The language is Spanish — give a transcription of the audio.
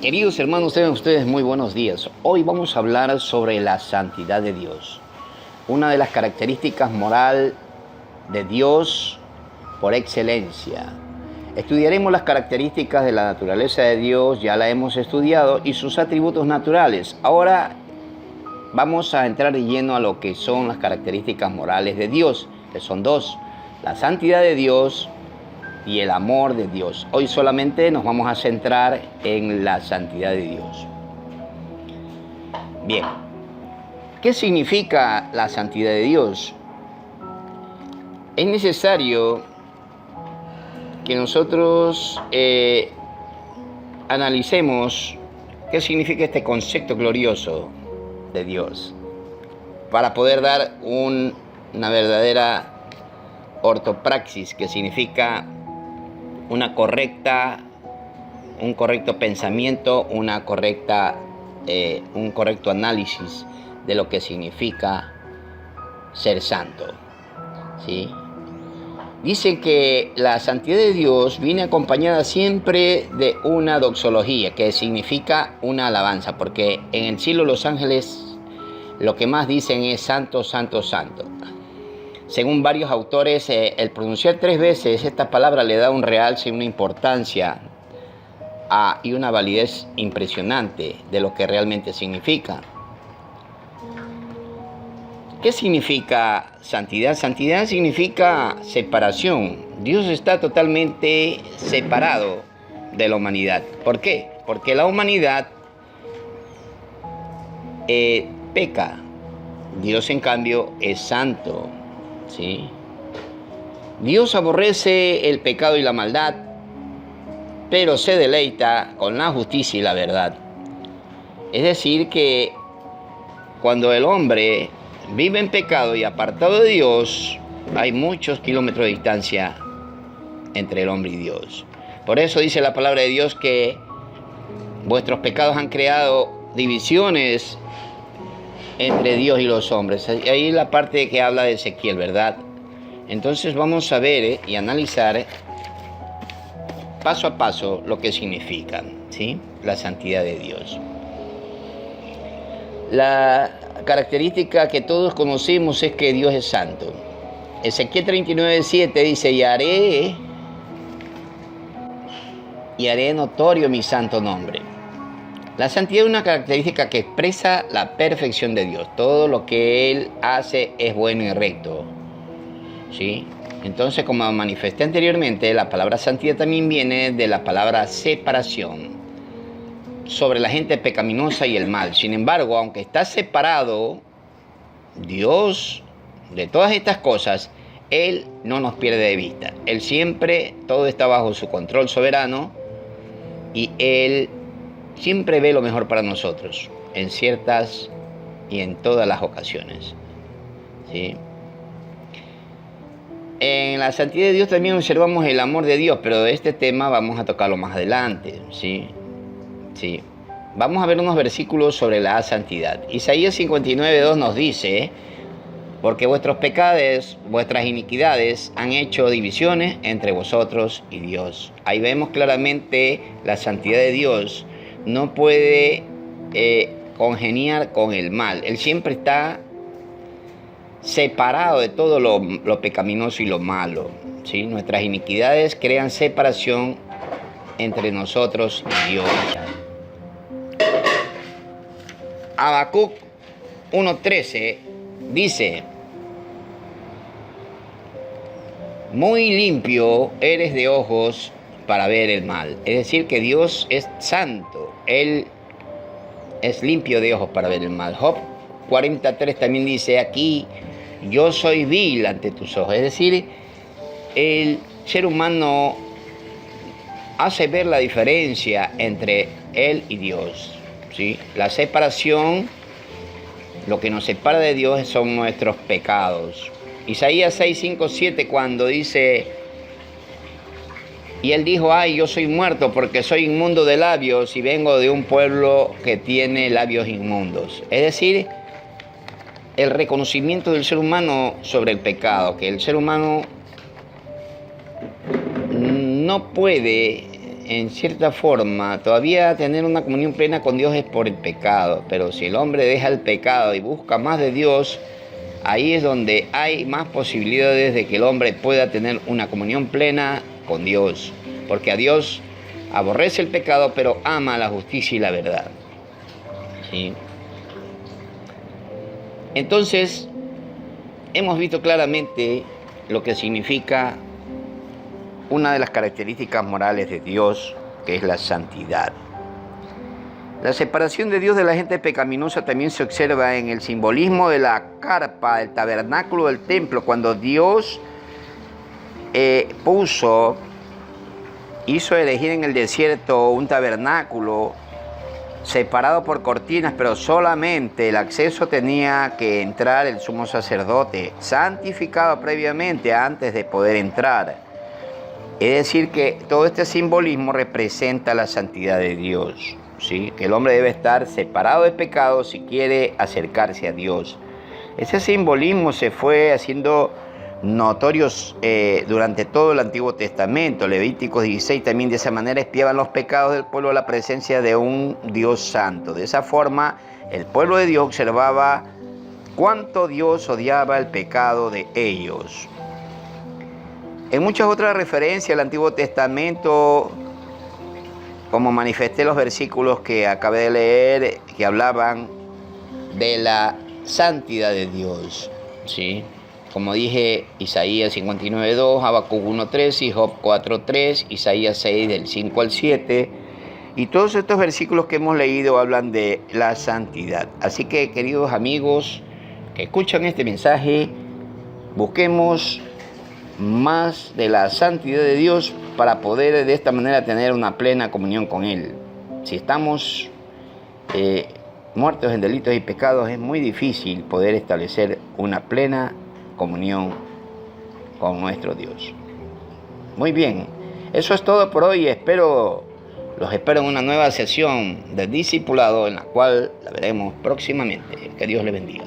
Queridos hermanos, tengan ustedes muy buenos días. Hoy vamos a hablar sobre la santidad de Dios. Una de las características moral de Dios por excelencia. Estudiaremos las características de la naturaleza de Dios, ya la hemos estudiado, y sus atributos naturales. Ahora vamos a entrar de lleno a lo que son las características morales de Dios, que son dos: la santidad de Dios y el amor de Dios. Hoy solamente nos vamos a centrar en la santidad de Dios. Bien, ¿qué significa la santidad de Dios? Es necesario que nosotros analicemos qué significa este concepto glorioso de Dios para poder dar una verdadera ortopraxis, que significa un correcto pensamiento, un correcto análisis de lo que significa ser santo, ¿sí? Dice que la santidad de Dios viene acompañada siempre de una doxología, que significa una alabanza, porque en el cielo los ángeles lo que más dicen es santo, santo, santo. Según varios autores, el pronunciar 3 veces esta palabra le da un realce y una importancia y una validez impresionante de lo que realmente significa. ¿Qué significa santidad? Santidad significa separación. Dios está totalmente separado de la humanidad. ¿Por qué? Porque la humanidad peca. Dios, en cambio, es santo, ¿sí? Dios aborrece el pecado y la maldad, pero se deleita con la justicia y la verdad. Es decir, que cuando el hombre vive en pecado y apartado de Dios, hay muchos kilómetros de distancia entre el hombre y Dios. Por eso dice la palabra de Dios que vuestros pecados han creado divisiones entre Dios y los hombres. Ahí la parte que habla de Ezequiel, ¿verdad? Entonces vamos a ver y analizar paso a paso lo que significa, ¿sí?, la santidad de Dios. La característica que todos conocemos es que Dios es santo. Ezequiel 39:7 dice: y haré notorio mi santo nombre. La santidad es una característica que expresa la perfección de Dios. Todo lo que Él hace es bueno y recto, ¿sí? Entonces, como manifesté anteriormente, la palabra santidad también viene de la palabra separación, sobre la gente pecaminosa y el mal. Sin embargo, aunque está separado Dios de todas estas cosas, Él no nos pierde de vista. Él siempre, todo está bajo su control soberano, y Él siempre ve lo mejor para nosotros, en ciertas y en todas las ocasiones, ¿sí? En la santidad de Dios también observamos el amor de Dios, pero de este tema vamos a tocarlo más adelante, ¿sí? Sí. Vamos a ver unos versículos sobre la santidad. Isaías 59:2 nos dice: porque vuestros pecados, vuestras iniquidades han hecho divisiones entre vosotros y Dios. Ahí vemos claramente la santidad de Dios no puede congeniar con el mal. Él siempre está separado de todo lo pecaminoso y lo malo, ¿sí? Nuestras iniquidades crean separación entre nosotros y Dios. Habacuc 1:13 dice: muy limpio eres de ojos para ver el mal. Es decir, que Dios es santo. Él es limpio de ojos para ver el mal. Job 40:3 también dice: aquí yo soy vil ante tus ojos. Es decir, el ser humano hace ver la diferencia entre él y Dios, ¿sí? La separación, lo que nos separa de Dios son nuestros pecados. Isaías 6:5-7, cuando dice: y él dijo: ay, yo soy muerto porque soy inmundo de labios y vengo de un pueblo que tiene labios inmundos. Es decir, el reconocimiento del ser humano sobre el pecado, que el ser humano no puede en cierta forma, todavía tener una comunión plena con Dios es por el pecado, pero si el hombre deja el pecado y busca más de Dios, ahí es donde hay más posibilidades de que el hombre pueda tener una comunión plena con Dios, porque a Dios aborrece el pecado, pero ama la justicia y la verdad. ¿Sí? Entonces, hemos visto claramente lo que significa una de las características morales de Dios, que es la santidad. La separación de Dios de la gente pecaminosa también se observa en el simbolismo de la carpa, el tabernáculo del templo, cuando Dios hizo erigir en el desierto un tabernáculo separado por cortinas, pero solamente el acceso tenía que entrar el sumo sacerdote, santificado previamente antes de poder entrar. Es decir, que todo este simbolismo representa la santidad de Dios, ¿sí? Que el hombre debe estar separado de pecado si quiere acercarse a Dios. Ese simbolismo se fue haciendo notorios durante todo el Antiguo Testamento. Levíticos 16 también de esa manera expiaban los pecados del pueblo a la presencia de un Dios santo. De esa forma, el pueblo de Dios observaba cuánto Dios odiaba el pecado de ellos. En muchas otras referencias al Antiguo Testamento, como manifesté los versículos que acabé de leer, que hablaban de la santidad de Dios, ¿sí? Como dije, Isaías 59:2, Habacuc 1:3 y Job 4:3, Isaías 6 del 5 al 7. Y todos estos versículos que hemos leído hablan de la santidad. Así que, queridos amigos que escuchan este mensaje, busquemos más de la santidad de Dios para poder de esta manera tener una plena comunión con Él. Si estamos muertos en delitos y pecados, es muy difícil poder establecer una plena comunión con nuestro Dios. Muy bien, eso es todo por hoy. Los espero en una nueva sesión de discipulado, en la cual la veremos próximamente. Que Dios les bendiga.